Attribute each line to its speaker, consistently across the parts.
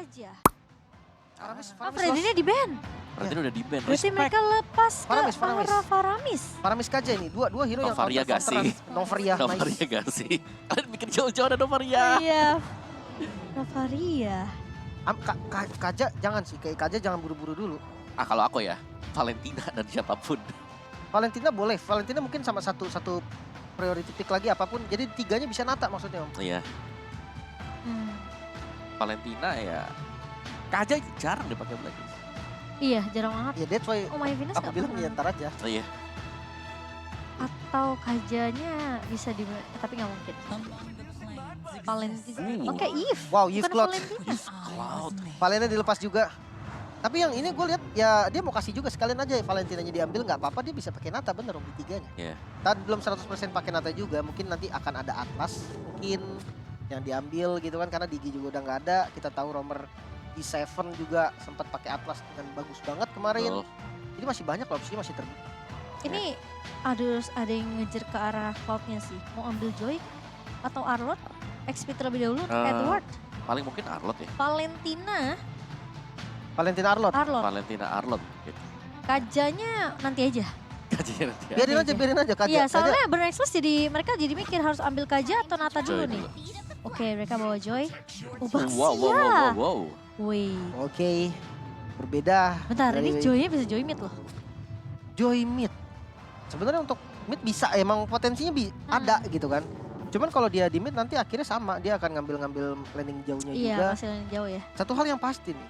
Speaker 1: Kaja.
Speaker 2: Faramis
Speaker 1: Freddy-nya di ban.
Speaker 3: Berarti udah di ban.
Speaker 1: Berarti mereka lepas ke
Speaker 2: Faramis.
Speaker 1: arah Faramis.
Speaker 2: Faramis Kaja ini, dua hero yang
Speaker 3: Novaria gak sih?
Speaker 2: Novaria,
Speaker 3: Novaria gak sih? Kalian bikin jauh-jauh ada Novaria.
Speaker 1: Iya. Novaria.
Speaker 2: Kaja jangan sih, kayak Kaja jangan buru-buru dulu.
Speaker 3: Ah kalau aku ya, Valentina dan siapapun.
Speaker 2: Valentina boleh, Valentina mungkin sama satu priority pick lagi apapun. Jadi tiganya bisa nata maksudnya Om.
Speaker 3: Iya,
Speaker 1: Hmm.
Speaker 3: Valentina ya. Kaja jarang dipakai Blacklist.
Speaker 1: Iya, jarang banget.
Speaker 2: Ya that's why
Speaker 1: Oh, My Venus
Speaker 2: aku
Speaker 1: nggak
Speaker 2: bilang
Speaker 1: pernah.
Speaker 2: ya ntar aja.
Speaker 3: Oh iya.
Speaker 1: Atau Kajanya bisa di, tapi nggak mungkin. Valentina. Oke, Eve.
Speaker 2: Wow, Eve
Speaker 1: Bukan
Speaker 2: Cloud.
Speaker 1: Valentina.
Speaker 3: Cloud.
Speaker 2: Valentina dilepas juga. Tapi yang ini gue lihat ya dia mau kasih juga sekalian aja Valentinanya diambil nggak apa-apa, dia bisa pakai Nata bener Om di tiganya.
Speaker 3: Iya.
Speaker 2: Dan belum 100% pakai Nata juga, mungkin nanti akan ada Atlas mungkin yang diambil gitu kan karena Digi juga udah nggak ada. Kita tahu Romer di 7 juga sempat pakai Atlas dengan bagus banget kemarin.
Speaker 3: Betul.
Speaker 2: Jadi masih banyak loh, opsinya masih terbuka.
Speaker 1: Ini ada yang ngejar ke arah Cloud-nya sih. Mau ambil Joy atau Arlot? XP terlebih dahulu untuk Edward.
Speaker 3: Paling mungkin Arlot ya.
Speaker 2: Valentina Arlot.
Speaker 3: Valentina Arlot. Gitu.
Speaker 1: Kajanya nanti aja.
Speaker 3: Kajanya nanti ya.
Speaker 2: Biarin aja Kaja.
Speaker 1: Iya,
Speaker 2: Kaja.
Speaker 1: soalnya Burn Express mereka jadi mikir harus ambil Kaja atau Nata dulu
Speaker 3: Joy
Speaker 1: nih.
Speaker 3: dulu.
Speaker 1: Oke, mereka bawa Joy.
Speaker 3: Wow.
Speaker 1: Wih.
Speaker 2: Oke. Berbeda.
Speaker 1: Bentar,
Speaker 2: dari
Speaker 1: ini Joy-nya bisa Joy mid loh.
Speaker 2: Joy mid. Sebenarnya untuk mid bisa, emang potensinya ada gitu kan. Cuman kalau dia di mid nanti akhirnya sama, dia akan ngambil landing jauhnya
Speaker 1: Iya,
Speaker 2: juga.
Speaker 1: masih yang jauh ya.
Speaker 2: Satu hal yang pasti nih,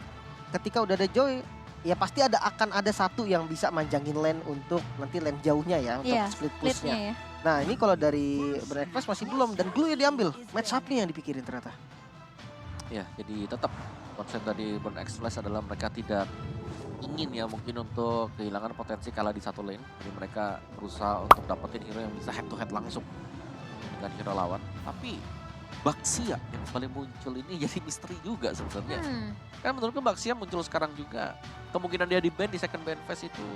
Speaker 2: ketika udah ada Joy, ya pasti akan ada satu yang bisa manjangin lane untuk nanti lane jauhnya ya, untuk
Speaker 1: Iya,
Speaker 2: split
Speaker 1: Splitnya
Speaker 2: pushnya.
Speaker 1: ya.
Speaker 2: Nah ini kalau dari Burn Express masih belum, dan Glue ya diambil, match up-nya yang dipikirin ternyata.
Speaker 3: Ya, jadi tetap konsen dari Burn Express adalah mereka tidak ingin ya mungkin untuk kehilangan potensi kalah di satu lane. Jadi mereka berusaha untuk dapetin hero yang bisa head to head langsung dengan hero lawan. Tapi Baxia yang paling muncul ini jadi misteri juga sebenarnya. Kan menurutku Baxia muncul sekarang juga. Kemungkinan dia di ban di second ban phase itu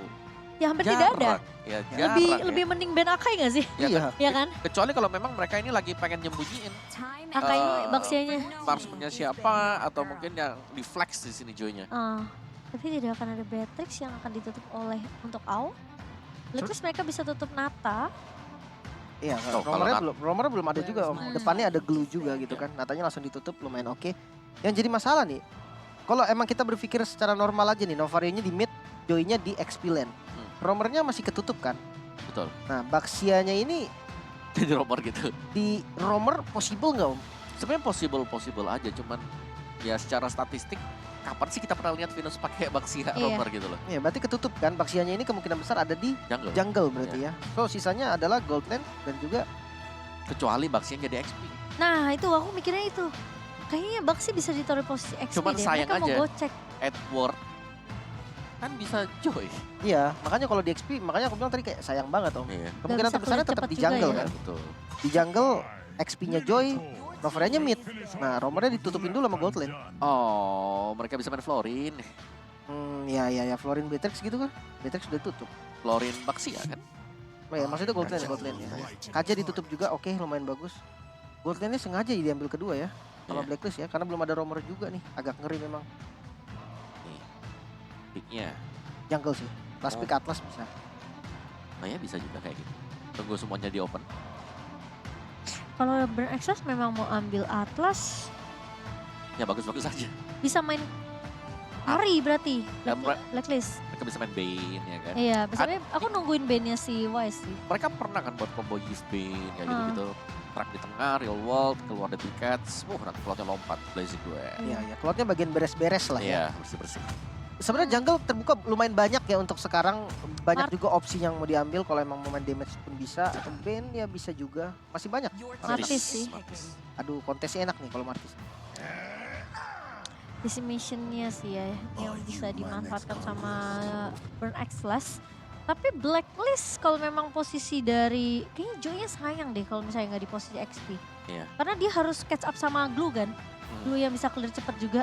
Speaker 1: Ya hampir tidak ada.
Speaker 3: Ya, jarang
Speaker 1: Lebih mending ban Akai nggak sih?
Speaker 3: ya.
Speaker 2: Iya.
Speaker 1: Ya kan?
Speaker 3: Kecuali kalau memang mereka ini lagi pengen nyembunyiin
Speaker 1: Akai Baxianya.
Speaker 3: marksmannya siapa atau mungkin yang di flex di sini Joy-nya.
Speaker 1: Tapi tidak akan ada Beatrix yang akan ditutup oleh untuk AU. Terus mereka bisa tutup Nata.
Speaker 2: Iya,
Speaker 3: Oh, kalau
Speaker 2: Romernya belum ada juga Om. Depannya ada Glue juga gitu kan. Natanya langsung ditutup lumayan oke. Yang jadi masalah nih, kalau emang kita berpikir secara normal aja nih, Novarianya di mid, Joy-nya di XP lane. Romernya masih ketutup kan.
Speaker 3: Betul.
Speaker 2: Nah, Baxianya ini
Speaker 3: Jadi romer gitu.
Speaker 2: di Romer possible nggak Om?
Speaker 3: Sebenarnya possible aja, cuman ya secara statistik kapan sih kita pernah lihat Venus pakai Baxia
Speaker 1: Iya.
Speaker 3: romer gitu loh.
Speaker 2: Ya berarti ketutup kan. Baxianya ini kemungkinan besar ada di jungle berarti ya. So sisanya adalah gold lane dan juga
Speaker 3: Kecuali Baxia jadi XP.
Speaker 1: Nah itu aku mikirnya itu. Kayaknya Baxi bisa ditaruh posisi XP
Speaker 3: Cuman
Speaker 1: deh.
Speaker 3: sayang
Speaker 1: Mereka mau
Speaker 3: aja.
Speaker 1: gocek.
Speaker 3: Edward kan bisa Joy.
Speaker 2: iya, makanya kalau di XP makanya aku bilang tadi kayak sayang banget Om.
Speaker 3: Iya.
Speaker 2: Kemungkinan
Speaker 1: bisa
Speaker 2: terbesarnya
Speaker 1: keluar
Speaker 2: tetap
Speaker 1: cepat
Speaker 2: di
Speaker 1: juga
Speaker 2: jungle
Speaker 1: ya.
Speaker 2: kan.
Speaker 3: Betul.
Speaker 2: Di jungle XP-nya Joy, Novarianya mid. Nah, Romernya ditutupin dulu sama gold lane.
Speaker 3: Oh, mereka bisa main Florin.
Speaker 2: Ya Florin Beatrix gitu kan. Beatrix udah tutup.
Speaker 3: Florin Baxia kan.
Speaker 2: Oh ya, maksudnya gold lane ya. Kaja ditutup juga, oke lumayan bagus. Gold lane-nya sengaja diambil kedua ya. Sama
Speaker 3: Iya.
Speaker 2: Blacklist ya, karena belum ada Romer juga nih. Agak ngeri memang.
Speaker 3: Nih. Picknya.
Speaker 2: Jungle sih. Last pick Atlas bisa.
Speaker 3: Nah ya bisa juga kayak gitu. Tunggu semuanya di open.
Speaker 1: Kalau Burn Express memang mau ambil Atlas,
Speaker 3: Ya bagus-bagus aja.
Speaker 1: bisa main Ari berarti.
Speaker 3: Ya,
Speaker 1: Blacklist.
Speaker 3: Mereka bisa main Bane ya kan.
Speaker 1: Iya, biasanya aku nungguin bandnya si Wise sih.
Speaker 3: Mereka pernah kan buat combo Yeast Bane kayak gitu-gitu. Track di tengah, real world, keluar dari Cats. Nanti cloudnya lompat, blazing gue.
Speaker 2: Iya, cloudnya bagian beres-beres lah ya.
Speaker 3: Iya, bersih-bersih.
Speaker 2: Sebenarnya jungle terbuka lumayan banyak ya untuk sekarang. Banyak juga opsi yang mau diambil kalau emang mau main damage pun bisa. Atau Bane ya bisa juga. Masih banyak.
Speaker 1: Martis sih.
Speaker 2: Aduh, kontesnya enak nih kalau Martis.
Speaker 1: Decimationnya sih ya yang bisa dimanfaatkan sama Burn Express. Tapi Blacklist kalau memang posisi dari, kayaknya Joy-nya sayang deh kalau misalnya nggak di posisi XP.
Speaker 3: Iya.
Speaker 1: Karena dia harus catch up sama Glue kan. Glue yang bisa clear cepet juga.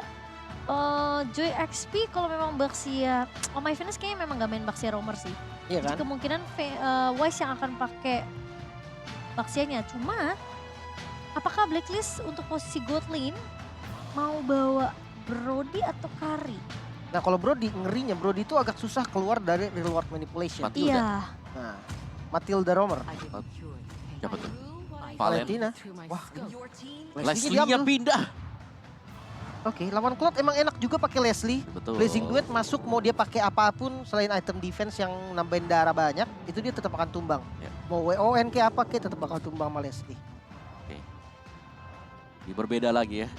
Speaker 1: Joy XP kalau memang Baxia, My Venus kayaknya memang gak main Baxia Romer sih.
Speaker 2: Iya
Speaker 1: Jadi
Speaker 2: kan?
Speaker 1: kemungkinan Wise yang akan pakai Baxianya. Cuma apakah Blacklist untuk posisi gold lane mau bawa Brody atau Kari?
Speaker 2: Nah kalau Brody, ngerinya Brody itu agak susah keluar dari reward manipulation.
Speaker 3: Matilda.
Speaker 1: Iya.
Speaker 2: Nah, Matilda Romer.
Speaker 3: Siapa tuh?
Speaker 2: Valentina. Wah,
Speaker 3: Leslie-nya pindah.
Speaker 2: Oke, lawan Cloud emang enak juga pakai Leslie.
Speaker 3: Betul.
Speaker 2: Blazing Duet masuk mau dia pakai apapun selain item defense yang nambahin darah banyak, itu dia tetap akan tumbang.
Speaker 3: Ya.
Speaker 2: Mau WON kayak apa kayak tetap bakal tumbang sama Leslie.
Speaker 3: Oke. Ini berbeda lagi ya.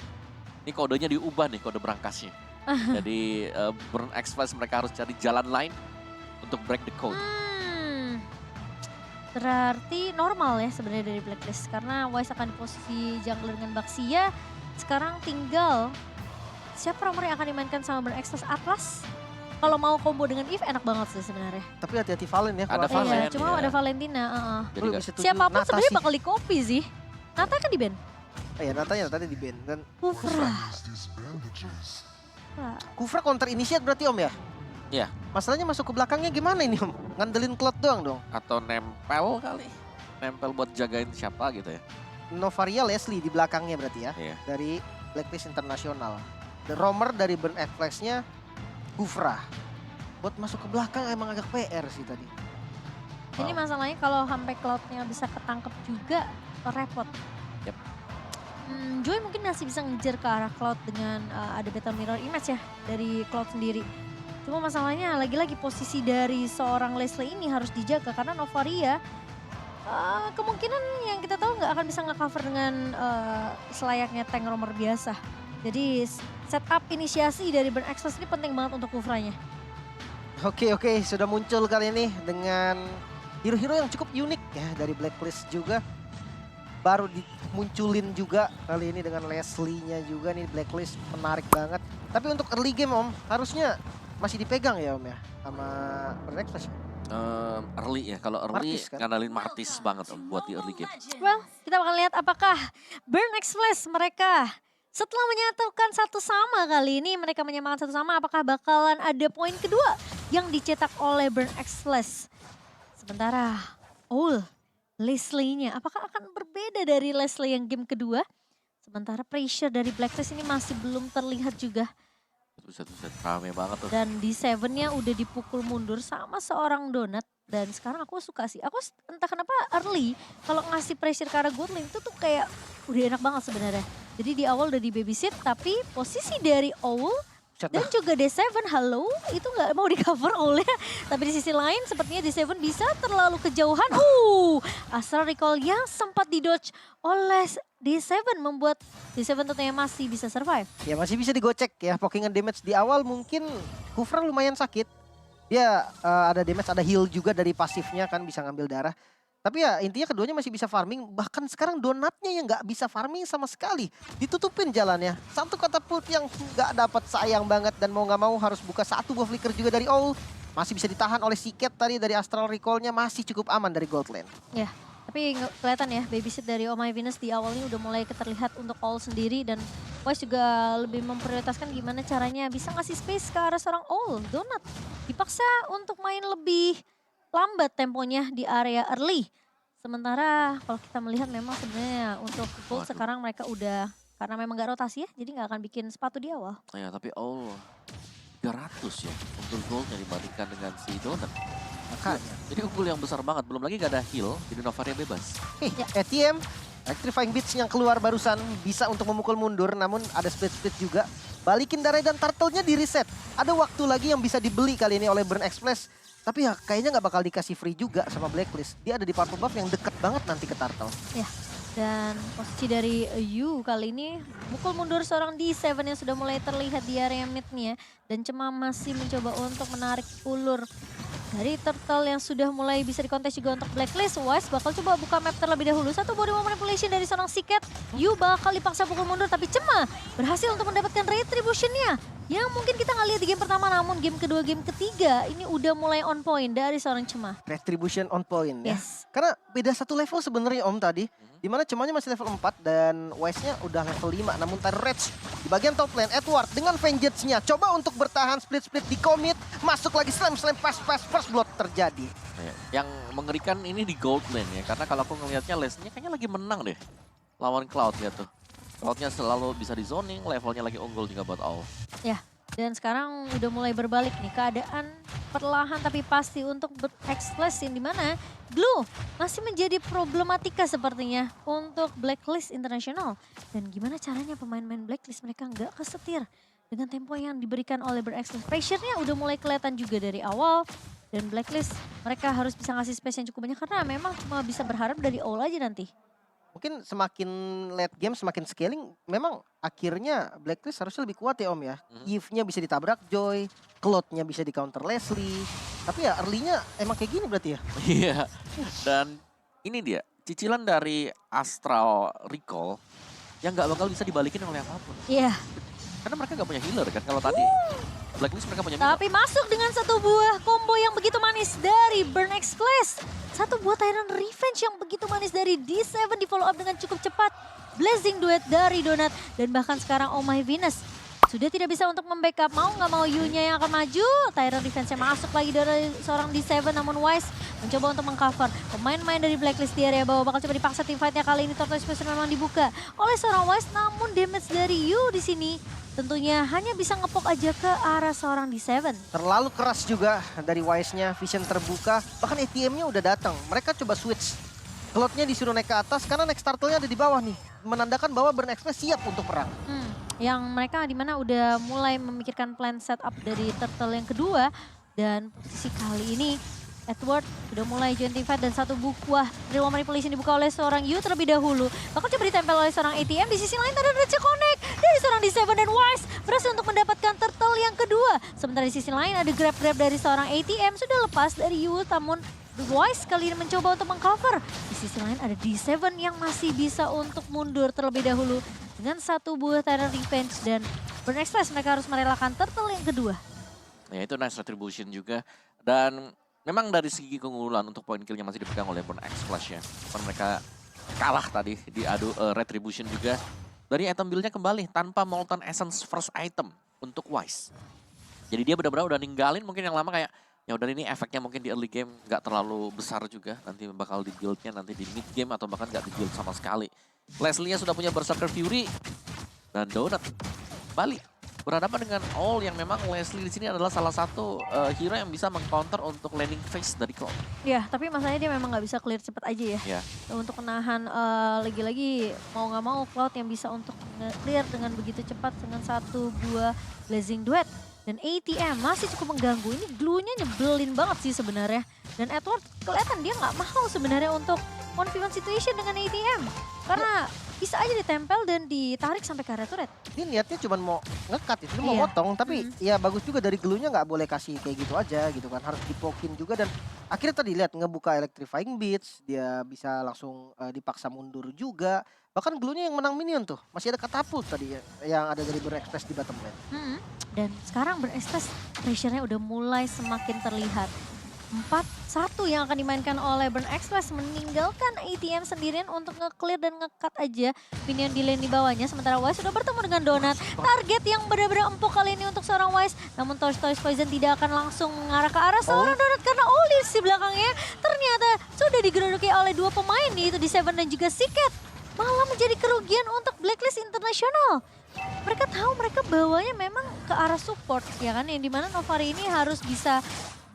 Speaker 3: Ini kodenya diubah nih, kode berangkasnya. Jadi Burn Express mereka harus cari jalan lain untuk break the code.
Speaker 1: Berarti normal ya sebenarnya dari Blacklist karena Wise akan di posisi jungler dengan Baxia. Sekarang tinggal siapa nomor yang akan dimainkan sama Burn Express Atlas? Kalau mau combo dengan Eve enak banget sih sebenarnya.
Speaker 2: Tapi hati-hati Valen ya.
Speaker 3: Ada
Speaker 2: kalau
Speaker 3: Valen.
Speaker 1: Iya, cuma
Speaker 3: ya.
Speaker 1: ada Valentina.
Speaker 3: Jadi
Speaker 2: Lu
Speaker 3: nggak-
Speaker 2: bisa tuju
Speaker 1: Siapapun
Speaker 2: Nata
Speaker 1: sebenarnya
Speaker 2: sih.
Speaker 1: bakal di copy sih. Nata kan di band.
Speaker 2: Iya, Natanya tadi di band. Dan
Speaker 1: Kufra.
Speaker 2: Kufra counter initiate berarti Om ya?
Speaker 3: Iya.
Speaker 2: Masalahnya masuk ke belakangnya gimana ini Om? Ngandelin Cloud doang dong.
Speaker 3: Atau nempel kali. Nempel buat jagain siapa gitu ya.
Speaker 2: Novaria Leslie di belakangnya berarti ya.
Speaker 3: Iya.
Speaker 2: Dari Blacklist Internasional. The Romer dari Burn Express-nya Kufra. Buat masuk ke belakang emang agak PR sih tadi.
Speaker 1: Ini masalahnya kalau sampai Cloud-nya bisa ketangkep juga repot.
Speaker 3: Yep.
Speaker 1: Joy mungkin masih bisa ngejar ke arah Cloud dengan ada Battle Mirror Image ya dari Cloud sendiri. Cuma masalahnya lagi-lagi posisi dari seorang Leslie ini harus dijaga karena Novaria kemungkinan yang kita tahu nggak akan bisa nge-cover dengan selayaknya tank romer biasa. Jadi setup inisiasi dari Burn Express ini penting banget untuk Kufranya.
Speaker 2: Oke, sudah muncul kali ini dengan hero-hero yang cukup unik ya dari Blacklist juga. Baru dimunculin juga kali ini dengan Leslie-nya juga nih, Blacklist menarik banget. Tapi untuk early game Om, harusnya masih dipegang ya Om ya sama Burn Express.
Speaker 3: Early ya, kalau early
Speaker 2: Martis kan?
Speaker 3: ngandalin Martis banget Om, buat di early game.
Speaker 1: Well, kita bakal lihat apakah Burn Express mereka setelah menyatukan satu sama kali ini, mereka menyamakan satu sama, apakah bakalan ada poin kedua yang dicetak oleh Burn Express. Sementara Leslie-nya apakah akan berbeda dari Leslie yang game kedua? Sementara pressure dari Blacklist ini masih belum terlihat juga.
Speaker 3: Buset, rame banget tuh.
Speaker 1: Dan di Seven-nya udah dipukul mundur sama seorang Donut. Dan sekarang aku suka sih, aku entah kenapa early kalau ngasih pressure ke arah Godling itu tuh kayak udah enak banget sebenarnya. Jadi di awal udah di babysit tapi posisi dari Owl dan juga D7 halo itu nggak mau di cover oleh. Tapi di sisi lain sepertinya D7 bisa terlalu kejauhan. Astral Recall yang sempat didodge oleh D7 membuat D7 tentunya masih bisa survive.
Speaker 2: Ya masih bisa digocek ya, pokingan damage di awal mungkin Kufra lumayan sakit. Dia ada damage, ada heal juga dari pasifnya kan bisa ngambil darah. Tapi ya intinya keduanya masih bisa farming. Bahkan sekarang Donatnya yang nggak bisa farming sama sekali. Ditutupin jalannya. Satu katapult yang nggak dapat sayang banget. Dan mau nggak mau harus buka satu buah flicker juga dari Owl. Masih bisa ditahan oleh Siket tadi dari Astral Recall-nya. Masih cukup aman dari Gold Lane.
Speaker 1: Ya, tapi kelihatan ya babysit dari Oh My Venus di awal ini udah mulai terlihat untuk Owl sendiri. Dan Wise juga lebih memprioritaskan gimana caranya bisa ngasih space ke arah seorang Owl. Donut dipaksa untuk main lebih lambat temponya di area early. Sementara kalau kita melihat memang sebenarnya untuk Gold sekarang mereka udah, karena memang gak rotasi ya, jadi gak akan bikin sepatu di awal.
Speaker 3: Ya tapi 300 ya untuk goldnya dibandingkan dengan si Donut.
Speaker 2: Makanya.
Speaker 3: Jadi unggul yang besar banget, belum lagi gak ada heal, jadi Novaria bebas.
Speaker 2: ATM, Electrifying Beats yang keluar barusan bisa untuk memukul mundur. Namun ada split-split juga. Balikin darah dan turtle-nya di reset. Ada waktu lagi yang bisa dibeli kali ini oleh Burn Express. Tapi ya kayaknya nggak bakal dikasih free juga sama Blacklist. Dia ada di purple buff yang deket banget nanti ke Turtle.
Speaker 1: Ya, dan posisi dari Yu kali ini mukul mundur seorang D7 yang sudah mulai terlihat di area mid-nya. Dan Cema masih mencoba untuk menarik ulur dari Turtle yang sudah mulai bisa dikontes juga untuk Blacklist. Wise bakal coba buka map terlebih dahulu. Satu body manipulation dari seorang Siket. Yu bakal dipaksa pukul mundur tapi Cema berhasil untuk mendapatkan retribution-nya. Yang mungkin kita nggak lihat di game pertama, namun game kedua, game ketiga ini udah mulai on point dari seorang Cema.
Speaker 2: Retribution on point ya.
Speaker 1: Yes.
Speaker 2: Karena beda satu level sebenarnya Om tadi. Dimana Cemanya masih level 4 dan Wise-nya udah level 5. Namun Tyre Rage di bagian top lane, Edward dengan Vengeance-nya coba untuk bertahan, split-split di commit. Masuk lagi slam pass, first blood terjadi.
Speaker 3: Yang mengerikan ini di gold lane ya, karena kalau aku ngelihatnya Leslie-nya kayaknya lagi menang deh lawan Cloud ya tuh. Cloud-nya selalu bisa di zoning, levelnya lagi unggul juga buat AWOL.
Speaker 1: Ya, dan sekarang udah mulai berbalik nih keadaan perlahan tapi pasti untuk Express yang dimana Glue masih menjadi problematika sepertinya untuk Blacklist International. Dan gimana caranya pemain-pemain Blacklist mereka nggak kesetir dengan tempo yang diberikan oleh Express. Pressure-nya udah mulai kelihatan juga dari awal. Dan Blacklist mereka harus bisa ngasih space yang cukup banyak karena memang cuma bisa berharap dari all aja nanti.
Speaker 2: Mungkin semakin late game, semakin scaling, memang akhirnya Blacklist harusnya lebih kuat ya Om ya. Eve-nya bisa ditabrak Joy, Cloud-nya bisa di counter Leslie. Tapi ya early-nya emang kayak gini berarti ya?
Speaker 3: Iya, dan ini dia, cicilan dari Astral Recall yang nggak bakal bisa dibalikin oleh apapun.
Speaker 1: Iya.
Speaker 3: Karena mereka nggak punya healer kan, kalau tadi Blacklist mereka punya
Speaker 1: Tapi masuk dengan satu buah combo yang begitu manis dari Burn Express. Satu buah Tyrant Revenge yang begitu manis dari D7 di follow up dengan cukup cepat. Blazing Duet dari Donut. Dan bahkan sekarang Oh My Venus sudah tidak bisa untuk membackup. Mau nggak mau Yu-nya yang akan maju. Tyrant Revenge-nya masuk lagi dari seorang D7 namun Wise mencoba untuk mengcover. Pemain-pemain dari Blacklist di area bawah bakal coba dipaksa tim fight-nya kali ini. Tortoise Space memang dibuka oleh seorang Wise namun damage dari Yu di sini tentunya hanya bisa ngepok aja ke arah seorang D7.
Speaker 2: Terlalu keras juga dari Wise-nya, vision terbuka. Bahkan ATM-nya udah datang. Mereka coba switch. Cloud-nya disuruh naik ke atas karena next turtle-nya ada di bawah nih. Menandakan bahwa Burn Express siap untuk perang.
Speaker 1: Yang mereka dimana udah mulai memikirkan plan setup dari turtle yang kedua. Dan posisi kali ini Edward sudah mulai join team fight dan satu buah Real Manipulation dibuka oleh seorang Yu terlebih dahulu. Bahkan coba ditempel oleh seorang ATM. Di sisi lain ada Rage Connect dari seorang D7 dan Wise berhasil untuk mendapatkan turtle yang kedua. Sementara di sisi lain ada grab-grab dari seorang ATM sudah lepas dari Yu namun Wise kali ini mencoba untuk mengcover. Di sisi lain ada D7 yang masih bisa untuk mundur terlebih dahulu dengan satu buah Tyrant Revenge dan Burn Express mereka harus merelakan turtle yang kedua.
Speaker 3: Ya itu nice retribution juga. Dan memang dari segi keunggulan untuk poin killnya masih dipegang oleh Burn Express ya. Mereka kalah tadi di adu retribution juga. Dari item build-nya kembali tanpa Molten Essence first item untuk Wise. Jadi dia benar-benar udah ninggalin mungkin yang lama kayak ya udah ini efeknya mungkin di early game nggak terlalu besar juga. Nanti bakal di build-nya nanti di mid game atau bahkan nggak di build sama sekali. Leslie-nya sudah punya Berserker Fury dan Donut balik berhadapan dengan All yang memang Leslie di sini adalah salah satu hero yang bisa meng-counter untuk landing phase dari Cloud.
Speaker 1: Ya, tapi masalahnya dia memang nggak bisa clear cepat aja ya.
Speaker 3: Ya.
Speaker 1: Untuk menahan lagi-lagi mau nggak mau Cloud yang bisa untuk clear dengan begitu cepat dengan satu buah Blazing Duet. Dan ATM masih cukup mengganggu. Ini glue-nya nyebelin banget sih sebenarnya. Dan Edward kelihatan dia nggak mau sebenarnya untuk 1v1 situation dengan ATM. Karena bisa aja ditempel dan ditarik sampai ke area turret.
Speaker 2: Dia niatnya cuma mau ngekat itu, mau
Speaker 1: Iya.
Speaker 2: potong. Tapi ya bagus juga dari glue-nya nggak boleh kasih kayak gitu aja gitu kan. Harus dipokin juga dan akhirnya tadi lihat ngebuka Electrifying Beats. Dia bisa langsung dipaksa mundur juga. Bahkan glue-nya yang menang minion tuh. Masih ada katapult tadi yang ada dari Burn Express di bottom lane.
Speaker 1: Dan sekarang Burn Express pressure-nya udah mulai semakin terlihat. 4-1 yang akan dimainkan oleh Burn Express meninggalkan ATM sendirian untuk nge-clear dan nge-cut aja minion di lane di bawahnya. Sementara Wise sudah bertemu dengan Donut. Target yang benar-benar empuk kali ini untuk seorang Wise. Namun Tortoise Poison tidak akan langsung mengarah ke arah seorang Donut karena Olis di belakangnya ternyata sudah digeruduki oleh dua pemain yaitu di Seven dan juga Siket. Malah menjadi kerugian untuk Blacklist International. Mereka tahu mereka bawanya memang ke arah support ya kan, yang dimana Novari ini harus bisa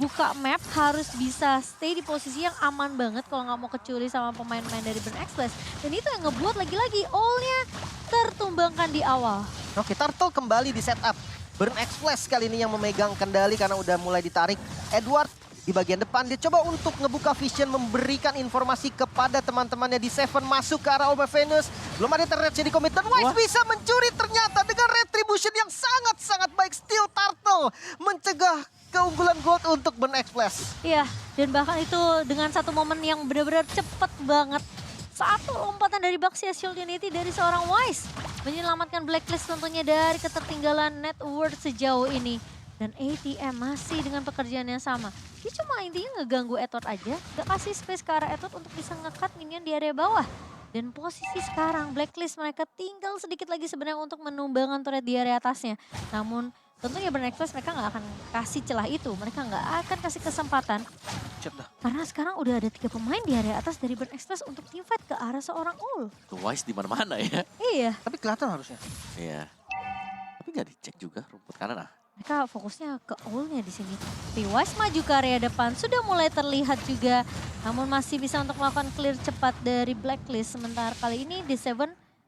Speaker 1: buka map, harus bisa stay di posisi yang aman banget kalau nggak mau kecuri sama pemain-pemain dari Burn Express. Dan itu yang ngebuat lagi-lagi all-nya tertumbangkan di awal.
Speaker 2: Oke, Turtle kembali di setup. Burn Express kali ini yang memegang kendali karena udah mulai ditarik. Edward di bagian depan, dia coba untuk ngebuka vision, memberikan informasi kepada teman-temannya di Seven masuk ke arah Oma Venus. Belum ada turret jadi komit dan Wise bisa mencuri ternyata dengan retribution yang sangat-sangat baik. Still Turtle mencegah keunggulan gold untuk Burn Express.
Speaker 1: Iya, dan bahkan itu dengan satu momen yang benar-benar cepet banget. Satu lompatan dari Baxia Shield Unity dari seorang Wise. Menyelamatkan Blacklist tentunya dari ketertinggalan net worth sejauh ini. Dan ATM masih dengan pekerjaan yang sama. Dia cuma intinya ngeganggu Edward aja. Gak kasih space ke arah Edward untuk bisa nge-cut minion di area bawah. Dan posisi sekarang Blacklist mereka tinggal sedikit lagi sebenarnya untuk menumbangkan turret di area atasnya. Namun tentunya Burn Express mereka nggak akan kasih celah itu. Mereka nggak akan kasih kesempatan
Speaker 2: Bucet dah.
Speaker 1: Karena sekarang udah ada 3 pemain di area atas dari Burn Express untuk teamfight ke arah seorang Ul.
Speaker 3: Tuh Wise di mana-mana ya.
Speaker 1: Iya,
Speaker 2: Tapi kelihatan harusnya.
Speaker 3: Iya. Tapi nggak dicek juga rumput kanan
Speaker 1: mereka fokusnya ke Ul-nya di sini. Tapi Wise maju ke area depan, sudah mulai terlihat juga. Namun masih bisa untuk melakukan clear cepat dari Blacklist. Sementara kali ini D7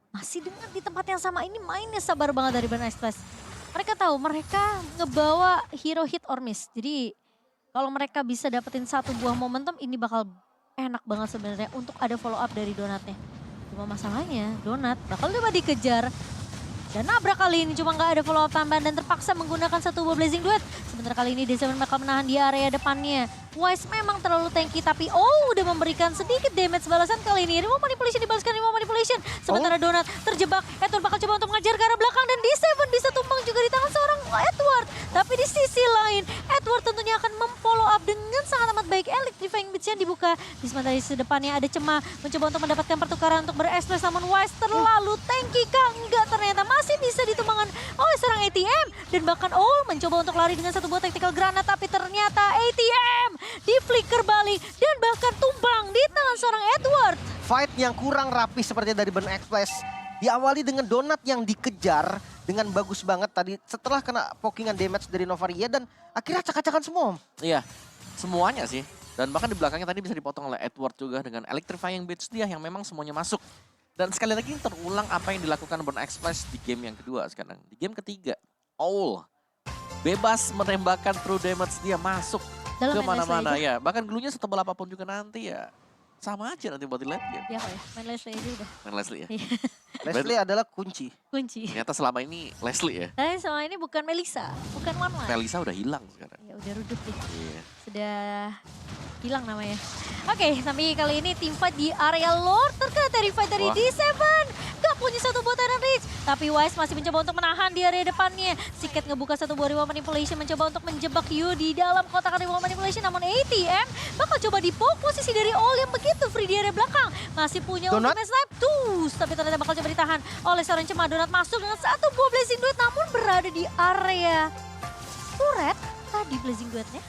Speaker 1: masih dengan di tempat yang sama ini mainnya sabar banget dari Burn Express. Mereka tahu mereka ngebawa hero hit or miss. Jadi kalau mereka bisa dapetin satu buah momentum ini bakal enak banget sebenarnya untuk ada follow up dari Donatnya. Cuma masalahnya Donat bakal coba dikejar. Dan nabrak kali ini cuma nggak ada follow up tambahan dan terpaksa menggunakan satu buah Blazing Duet. Sementara kali ini D7 bakal menahan di area depannya. Wise memang terlalu tanky tapi udah memberikan sedikit damage balasan kali ini. Remove Manipulation dibalaskan Remove Manipulation. Sementara Donat terjebak. Edward bakal coba untuk mengejar ke arah belakang dan D7 bisa tumbang juga di tangan seorang Edward. Tapi di sisi lain Edward tentunya akan memfollow up dengan sangat amat baik. Electrifying Beats yang dibuka. Di sementara di depannya ada Cema mencoba untuk mendapatkan pertukaran untuk berekspres namun Wise terlalu tanky kah? Enggak, ternyata masih bisa ditumbangkan oleh seorang ATM. Dan bahkan mencoba untuk lari dengan satu buah tactical granat tapi ternyata ATM di flicker balik dan bahkan tumbang di tangan seorang Edward.
Speaker 2: Fight yang kurang rapi seperti dari Burn Express. Diawali dengan Donat yang dikejar dengan bagus banget tadi setelah kena pokingan damage dari Novaria dan akhirnya acak-acakan semua.
Speaker 3: Iya, semuanya sih. Dan bahkan di belakangnya tadi bisa dipotong oleh Edward juga dengan Electrifying Beats dia yang memang semuanya masuk. Dan sekali lagi terulang apa yang dilakukan Burn Express di game yang kedua sekarang. Di game ketiga, Owl bebas menembakkan true damage dia masuk
Speaker 1: Dalam
Speaker 3: ke mana-mana
Speaker 1: main Leslie
Speaker 3: ya. Bahkan glunya setebal apapun juga nanti ya. Sama aja nanti buat di late game.
Speaker 1: Ya kok ya, main Leslie aja udah
Speaker 3: Main Leslie ya.
Speaker 1: Iya,
Speaker 2: Leslie adalah kunci.
Speaker 1: kunci.
Speaker 3: Ternyata selama ini Leslie ya.
Speaker 1: Tapi sama ini bukan Melissa, bukan Wan.
Speaker 3: Melisa udah hilang sekarang.
Speaker 1: Ya udah redup deh,
Speaker 3: Iya.
Speaker 1: sudah hilang namanya. Oke, tapi kali ini tim fight di area Lord terkena terrified dari
Speaker 3: Wah.
Speaker 1: D7. Gak punya satu buah Tyrant Reach. Tapi Wise masih mencoba untuk menahan di area depannya. Siket ngebuka satu buah Reward Manipulation mencoba untuk menjebak Yu di dalam kotak Reward Manipulation. Namun ATM bakal coba dipoke posisi dari All yang begitu free di area belakang. Masih punya
Speaker 2: Donut.
Speaker 1: ultimate snipe tuh. Tapi ternyata bakal coba ditahan oleh seorang Cema. Donat masuk dengan satu buah Blazing Duet namun berada di area turret tadi Blazing Duetnya.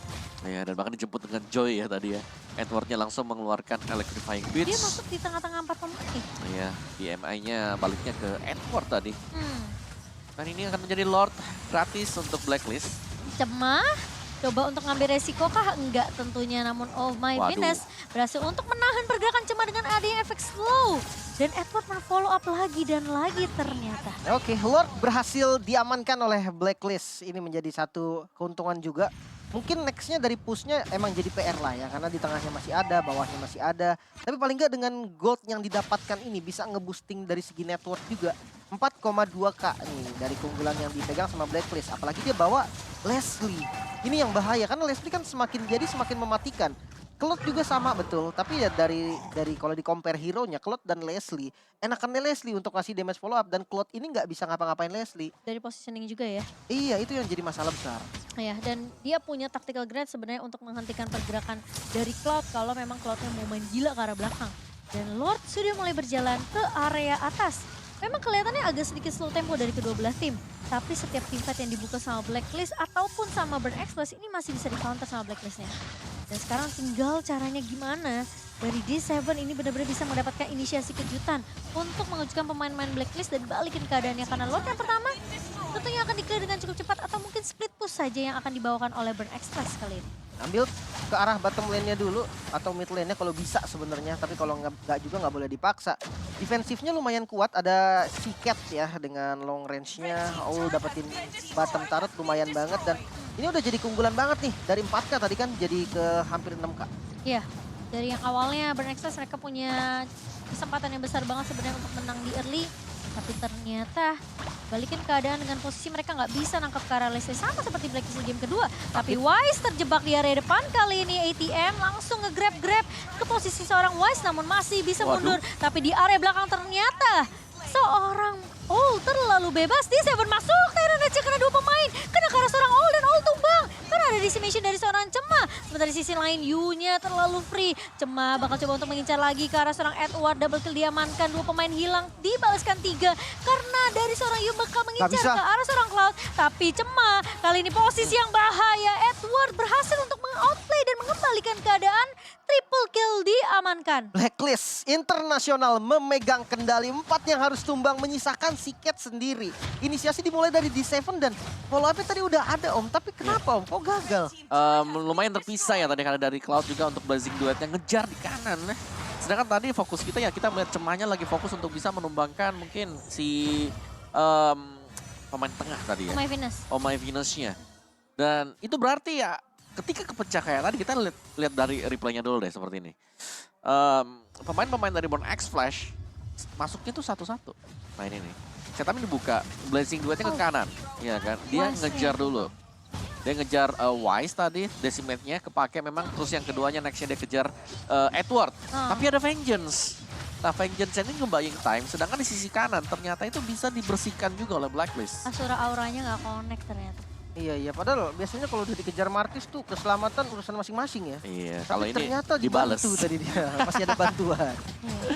Speaker 3: Ya, dan bahkan dijemput dengan Joy ya tadi ya. Edwardnya langsung mengeluarkan Electrifying
Speaker 1: Dia
Speaker 3: Beats.
Speaker 1: masuk di tengah-tengah 4 pemain.
Speaker 3: Iya, DMI-nya baliknya ke Edward tadi.
Speaker 1: Hmm.
Speaker 3: Dan ini akan menjadi Lord gratis untuk Blacklist.
Speaker 1: Cema coba untuk ngambil resiko kah? Enggak tentunya. Namun oh my
Speaker 3: Waduh.
Speaker 1: goodness. Berhasil untuk menahan pergerakan Cema dengan adanya efek slow. Dan Edward men-follow up lagi dan lagi ternyata.
Speaker 2: Oke, Lord berhasil diamankan oleh Blacklist. Ini menjadi satu keuntungan juga. Mungkin nextnya dari pushnya emang jadi PR lah ya. Karena di tengahnya masih ada, bawahnya masih ada. Tapi paling nggak dengan gold yang didapatkan ini bisa ngeboosting dari segi network juga. 4,2k nih dari keunggulan yang dipegang sama Blacklist. Apalagi dia bawa Leslie. Ini yang bahaya karena Leslie kan semakin jadi semakin mematikan. Cloud juga sama betul, tapi ya dari kalau di compare hero-nya Cloud dan Leslie, enakannya Leslie untuk ngasih damage follow up dan Cloud ini nggak bisa ngapa-ngapain Leslie.
Speaker 1: Dari positioning juga ya.
Speaker 2: Iya, itu yang jadi masalah besar.
Speaker 1: Ya, dan dia punya tactical grenade sebenarnya untuk menghentikan pergerakan dari Cloud kalau memang Cloudnya mau main gila ke arah belakang. Dan Lord sudah mulai berjalan ke area atas. Memang kelihatannya agak sedikit slow tempo dari kedua belah tim. Tapi setiap tim fight yang dibuka sama Blacklist ataupun sama Burn Express ini masih bisa di-counter sama Blacklistnya. Dan sekarang tinggal caranya gimana dari D7 ini benar-benar bisa mendapatkan inisiasi kejutan untuk mengajukan pemain-pemain Blacklist dan balikin keadaannya. Karena Lord yang pertama tentunya akan di-clear dengan cukup cepat atau mungkin split push saja yang akan dibawakan oleh Burn Express kali ini.
Speaker 2: Ambil ke arah bottom lane-nya dulu atau mid lane-nya kalau bisa sebenarnya, tapi kalau nggak juga nggak boleh dipaksa. Defensifnya lumayan kuat, ada Siket ya dengan long range-nya. Oh, dapetin bottom turret lumayan banget dan ini udah jadi keunggulan banget nih dari 4k tadi kan jadi ke hampir 6k.
Speaker 1: Iya, dari yang awalnya Burn Express mereka punya kesempatan yang besar banget sebenarnya untuk menang di early. Tapi ternyata balikin keadaan dengan posisi mereka nggak bisa nangkap ke arah Leslie sama seperti Blacklist di game kedua. Tapi Wise terjebak di area depan kali ini ATM langsung nge-grab ke posisi seorang Wise namun masih bisa mundur. Tapi di area belakang ternyata seorang All terlalu bebas. D7 masuk, Tyrant Reach kena dua pemain. Kena ke arah seorang All dan All tumbang. Karena ada decimation dari seorang Cema. Sementara dari sisi lain Yu-nya terlalu free. Cema bakal coba untuk mengincar lagi ke arah seorang Edward. Double kill diamankan, 2 pemain hilang, dibalaskan 3. Karena dari seorang Yu bakal mengincar
Speaker 2: bisa.
Speaker 1: ke arah seorang Cloud. Tapi Cema kali ini posisi yang bahaya. Edward berhasil untuk meng-outplay dan mengembalikan keadaan. Triple kill diamankan.
Speaker 2: Blacklist internasional memegang kendali 4 yang harus tumbang, menyisakan Siket sendiri. Inisiasi dimulai dari D7 dan follow up tadi udah ada Om, tapi kenapa Om? Kok gagal?
Speaker 3: Lumayan terpisah ya tadi karena dari Cloud juga untuk Blazing Duet yang ngejar di kanan. Sedangkan tadi fokus kita ya kita melihat Cemanya lagi fokus untuk bisa menumbangkan mungkin si pemain tengah tadi ya.
Speaker 1: Oh my Venus.
Speaker 3: Oh my Venus-nya. Dan itu berarti ya ketika kepecah kayak tadi kita lihat dari replaynya dulu deh seperti ini. Pemain-pemain dari Born X Flash masuknya tuh satu-satu. Nah ini nih. Saya dibuka Blazing Duetnya ke kanan. Iya kan. Dia
Speaker 1: Wise-nya.
Speaker 3: ngejar dulu. Dia ngejar Wise tadi, Decimate-nya kepake memang. Terus yang keduanya next-nya dia kejar Edward. Tapi ada Vengeance. Nah Vengeance ini nge-buying time, sedangkan di sisi kanan ternyata itu bisa dibersihkan juga oleh Blacklist.
Speaker 1: Asura auranya nggak connect ternyata.
Speaker 2: Iya, padahal biasanya kalau udah dikejar Martis tuh keselamatan urusan masing-masing ya.
Speaker 3: Iya,
Speaker 2: Tapi
Speaker 3: kalau ini
Speaker 2: ternyata
Speaker 3: dibales.
Speaker 2: dibantu tadi dia, masih ada bantuan.
Speaker 1: Iya.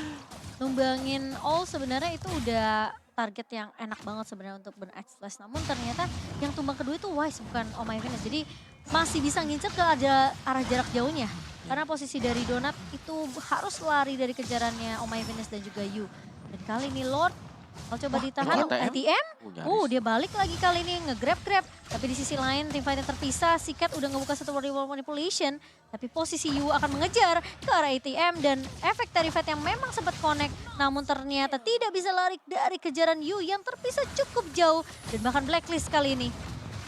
Speaker 1: Numbangin all sebenarnya itu udah target yang enak banget sebenarnya untuk Burn X Flash. Namun ternyata yang tumbang kedua itu Wise bukan Oh My Venus. Jadi masih bisa ngincer ke arah jarak jauhnya. Karena posisi dari Donat itu harus lari dari kejarannya Oh My Venus dan juga Yu. Dan kali ini Lord kalau coba ditahan
Speaker 3: ATM?
Speaker 1: ATM.
Speaker 3: Nyaris.
Speaker 1: Dia balik lagi kali ini nge-grab. Tapi di sisi lain tim fight yang terpisah. Sikat udah ngebuka satu wall manipulation. Tapi posisi Yu akan mengejar ke arah ATM. Dan efek dari fight yang memang sempat connect. Namun ternyata tidak bisa lari dari kejaran Yu yang terpisah cukup jauh. Dan bahkan Blacklist kali ini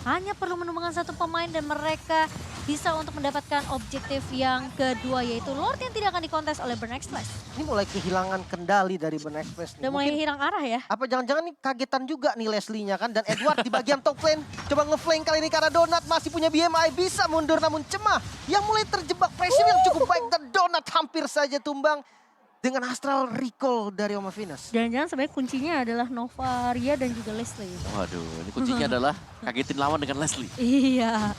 Speaker 1: hanya perlu menumbangkan satu pemain dan mereka bisa untuk mendapatkan objektif yang kedua yaitu Lord yang tidak akan dikontes oleh Burn X Flash.
Speaker 2: Ini mulai kehilangan kendali dari Burn Express nih.
Speaker 1: Udah mulai
Speaker 2: Mungkin
Speaker 1: hilang arah ya.
Speaker 2: apa jangan-jangan nih kagetan juga nih Leslie-nya kan. Dan Edward di bagian top lane coba ngeflank kali ini karena Donat masih punya BMI. Bisa mundur namun Cemah yang mulai terjebak pressure yang cukup baik. Dan Donat hampir saja tumbang dengan astral recall dari Oma Venus.
Speaker 1: Jangan-jangan sebenarnya kuncinya adalah Novaria dan juga Leslie.
Speaker 3: Waduh, ini kuncinya adalah kagetin lawan dengan Leslie.
Speaker 1: Iya.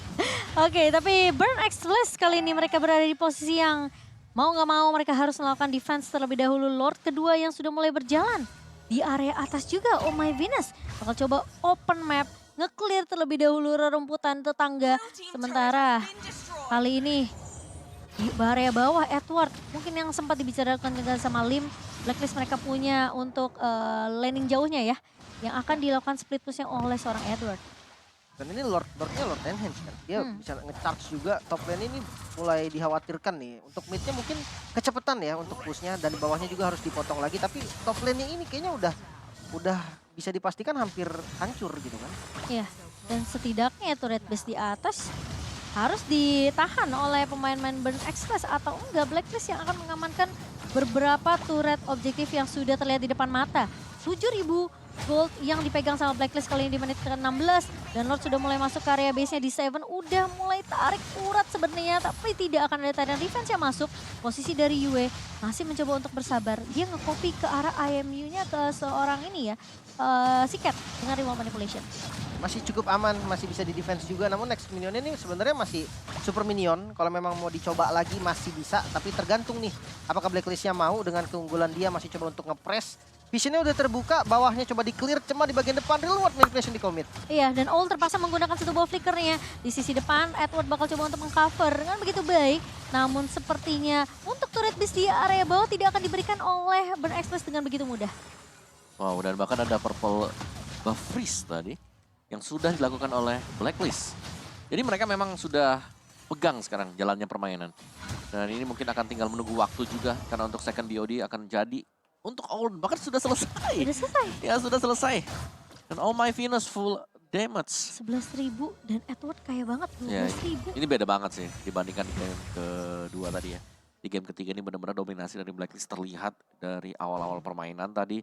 Speaker 1: Oke, tapi Burn X Flash kali ini mereka berada di posisi yang mau nggak mau mereka harus melakukan defense terlebih dahulu. Lord kedua yang sudah mulai berjalan di area atas juga. Oh My Venus bakal coba open map, nge-clear terlebih dahulu rerumputan tetangga. Sementara kali ini di area bawah Edward mungkin yang sempat dibicarakan juga sama Lim, Blacklist mereka punya untuk laning jauhnya ya yang akan dilakukan split push yang oleh seorang Edward.
Speaker 2: Dan ini Lordnya Lord Enhance kan. Dia bisa nge-charge juga top lane ini mulai dikhawatirkan nih. Untuk midnya mungkin kecepatan ya untuk pushnya dan di bawahnya juga harus dipotong lagi. Tapi top lane ini kayaknya udah bisa dipastikan hampir hancur gitu kan.
Speaker 1: Iya, dan setidaknya turret base di atas harus ditahan oleh pemain-pemain Burn X Flash atau enggak Blacklist yang akan mengamankan beberapa turret objektif yang sudah terlihat di depan mata. 7.000 gold yang dipegang sama Blacklist kali ini di menit ke-16 dan Lord sudah mulai masuk ke area base-nya di 7 udah mulai tarik urat sebenarnya tapi tidak akan ada tarian defense yang masuk. Posisi dari Yue masih mencoba untuk bersabar. Dia nge-copy ke arah IMU-nya ke seorang ini ya, Siket dengan remote manipulation.
Speaker 2: Masih cukup aman, masih bisa di defense juga. Namun next minionnya ini sebenarnya masih super minion. Kalau memang mau dicoba lagi masih bisa. Tapi tergantung nih apakah Blacklist-nya mau dengan keunggulan dia masih coba untuk nge-press. Visionnya udah terbuka, bawahnya coba di-clear. Cuma di bagian depan real world manipulation di commit.
Speaker 1: Iya, dan All terpaksa menggunakan satu buah flickernya. Di sisi depan, Edward bakal coba untuk mengcover dengan begitu baik. Namun sepertinya untuk turret base di area bawah tidak akan diberikan oleh Burn X Flash dengan begitu mudah.
Speaker 3: Wow, dan bahkan ada purple buff freeze tadi yang sudah dilakukan oleh Blacklist. Jadi mereka memang sudah pegang sekarang jalannya permainan. Dan ini mungkin akan tinggal menunggu waktu juga karena untuk second BOD akan jadi untuk All bahkan sudah selesai.
Speaker 1: Sudah selesai.
Speaker 3: Ya sudah selesai. Dan Oh My Venus full damage.
Speaker 1: 11.000 dan Edward kaya banget,
Speaker 3: Ya,
Speaker 1: 12.000.
Speaker 3: ini beda banget sih dibandingkan di game kedua tadi ya. Di game ketiga ini benar-benar dominasi dari Blacklist terlihat dari awal-awal permainan tadi.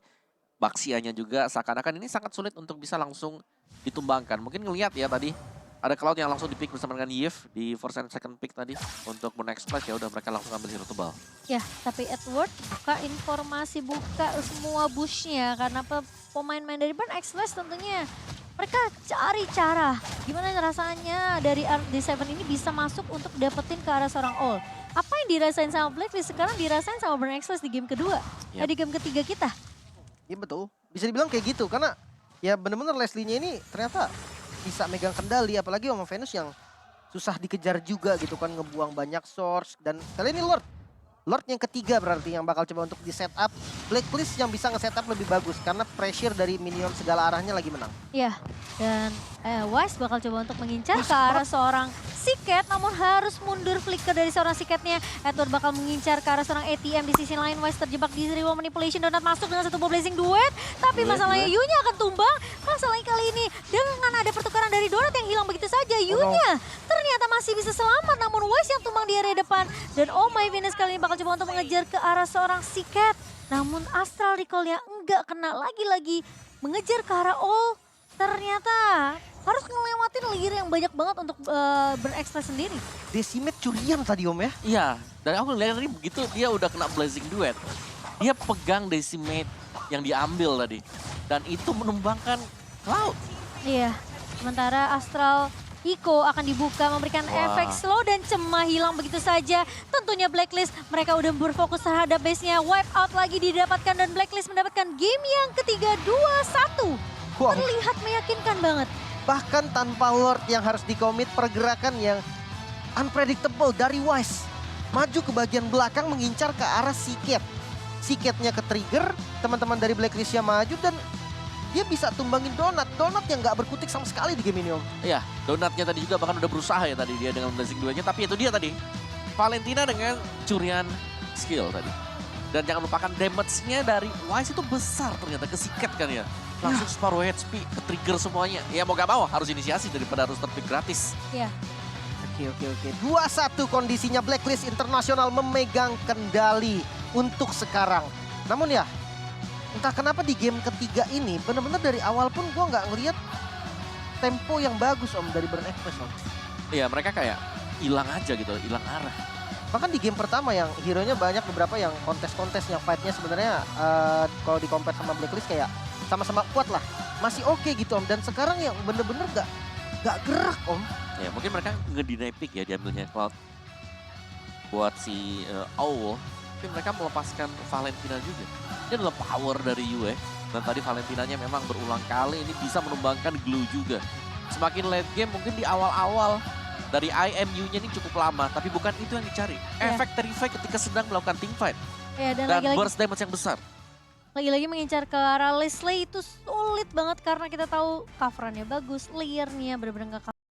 Speaker 3: Baksianya juga seakan-akan ini sangat sulit untuk bisa langsung ditumbangkan. Mungkin ngelihat ya tadi ada Cloud yang langsung di-pick bersama dengan Yves di first and second pick tadi untuk Burn X Flash ya udah mereka langsung ambil hero tebal.
Speaker 1: Ya, tapi Edward buka informasi, buka semua bushnya karena pemain-pemain dari Burn X Flash tentunya mereka cari cara gimana rasanya dari RD7 ini bisa masuk untuk dapetin ke arah seorang All. Apa yang dirasain sama Blacklist sekarang dirasain sama Burn Express di game kedua.
Speaker 3: Yap.
Speaker 1: Di game ketiga kita.
Speaker 2: Iya betul. Bisa dibilang kayak gitu karena ya bener-bener Leslie-nya ini ternyata bisa megang kendali apalagi sama Venus yang susah dikejar juga gitu kan, ngebuang banyak source dan kali ini Lord yang ketiga berarti yang bakal coba untuk di setup. Blacklist yang bisa nge-setup lebih bagus karena pressure dari minion segala arahnya lagi menang.
Speaker 1: Iya, dan Wise bakal coba untuk mengincar ke arah seorang Siket, namun harus mundur flicker dari seorang Siketnya. Edward bakal mengincar ke arah seorang ATM di sisi lain. Wise terjebak di ritual manipulation, Donat masuk dengan satu ball blazing duet. Tapi masalahnya Yu-nya akan tumbang. Masalahnya kali ini dengan ada pertukaran dari Donat yang hilang begitu saja. Yu-nya ternyata masih bisa selamat, namun Wise yang tumbang di area depan. Dan oh my Venus kali ini bakal coba untuk mengejar ke arah seorang Siket. Namun Astral Recall-nya enggak kena lagi-lagi mengejar ke arah All. Ternyata harus ngelewatin layer yang banyak banget untuk berekspres sendiri.
Speaker 2: Decimate curian tadi Om ya.
Speaker 3: Iya, dari aku lihat tadi begitu dia udah kena blazing duet. Dia pegang decimate yang diambil tadi. Dan itu menumbangkan Cloud.
Speaker 1: Iya, sementara Astral Iko akan dibuka memberikan efek slow dan cemah hilang begitu saja. Tentunya Blacklist mereka udah berfokus terhadap base-nya. Wipe out lagi didapatkan dan Blacklist mendapatkan game yang ketiga 2-1.
Speaker 2: Wow.
Speaker 1: Terlihat meyakinkan banget.
Speaker 2: Bahkan tanpa Lord yang harus dikomit, pergerakan yang unpredictable dari Wise. Maju ke bagian belakang mengincar ke arah Siket. Siketnya ke trigger, teman-teman dari Blacklist-nya maju dan dia bisa tumbangin Donat. Donat yang gak berkutik sama sekali di game ini Om.
Speaker 3: Iya, Donatnya tadi juga bahkan udah berusaha ya tadi dia dengan blazing duetnya. Tapi itu dia tadi, Valentina dengan curian skill tadi. Dan jangan lupakan damage-nya dari Wise itu besar ternyata ke Siket kan ya. Langsung separuh HP, ke trigger semuanya. Ya mau gak mau harus inisiasi daripada harus terpick gratis.
Speaker 1: Iya.
Speaker 2: Oke. 2-1 kondisinya Blacklist Internasional memegang kendali untuk sekarang. Namun ya, entah kenapa di game ketiga ini benar-benar dari awal pun gue nggak ngelihat tempo yang bagus Om dari Burn Express Om.
Speaker 3: Iya mereka kayak hilang aja gitu, hilang arah.
Speaker 2: Bahkan di game pertama yang hero-nya banyak beberapa yang kontes-kontes yang fight-nya sebenarnya kalau di compare sama Blacklist kayak sama-sama kuat lah. Masih oke gitu Om. Dan sekarang yang bener-bener gak gerak Om.
Speaker 3: Ya mungkin mereka ngedeny pick ya diambilnya Cloud buat si Owl. Tapi mereka melepaskan Valentina juga. Ini adalah power dari Yue. Dan tadi Valentinanya memang berulang kali ini bisa menumbangkan Glue juga. Semakin late game mungkin di awal-awal dari IMU-nya ini cukup lama. Tapi bukan itu yang dicari. Efek terrify ketika sedang melakukan teamfight.
Speaker 1: Ya, dan
Speaker 3: Dan
Speaker 1: lagi-lagi
Speaker 3: burst damage yang besar.
Speaker 1: lagi-lagi mengincar ke arah Leslie itu sulit banget karena kita tahu coverannya bagus, layernya bener-bener gak